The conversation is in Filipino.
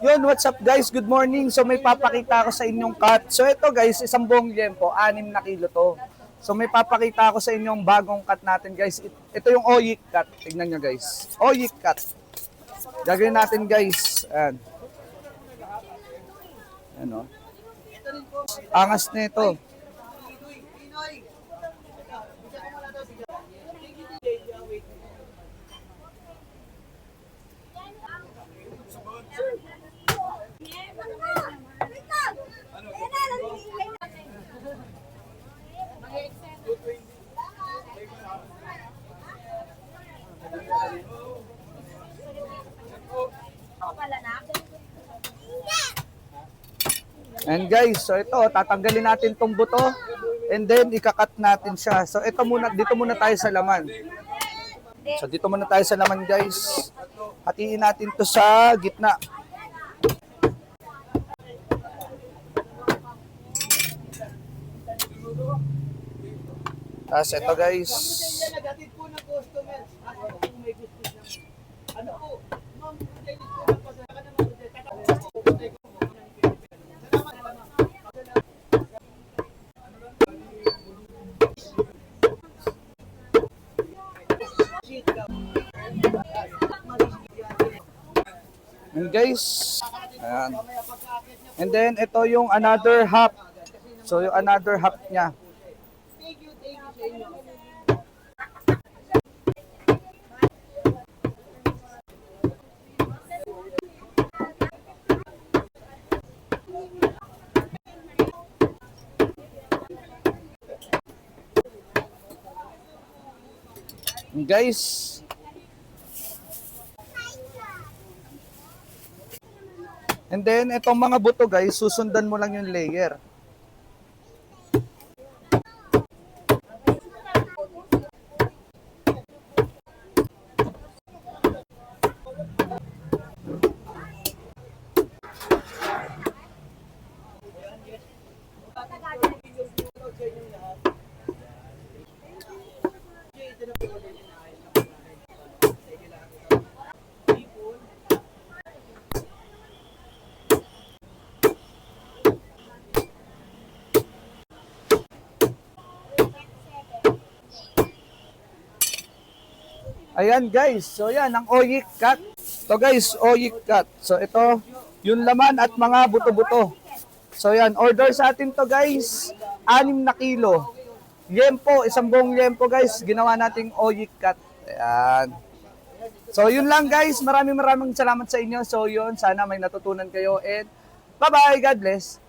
Yun, what's up guys? Good morning. So may papakita ako sa inyong cut. So ito guys, isang buong liempo, 6 na kilo to. So may papakita ako sa inyong bagong cut natin guys. Ito yung oyik cut. Tignan nyo guys. Oyik cut. Gagawin natin guys. Ayan. Ayan o. Angas na ito. And guys, so ito, tatanggalin natin tong buto and then ikakat natin siya. So ito muna, dito muna tayo sa laman. So dito muna tayo sa laman guys. Hatiin natin to sa gitna. Tapos ito guys. And guys, ayan. And then ito yung another half. So yung another half niya. And guys, and then, itong mga buto guys, susundan mo lang yung layer. Ayan guys, so yan ang oyik cut. So guys, oyik cut. So ito, yung laman at mga buto-buto. So yan, order sa atin to guys, 6 na kilo. Liempo, isang buong liempo guys, ginawa nating oyik cut. Ayan. So yun lang guys, maraming salamat sa inyo. So yun, sana may natutunan kayo and bye-bye, God bless.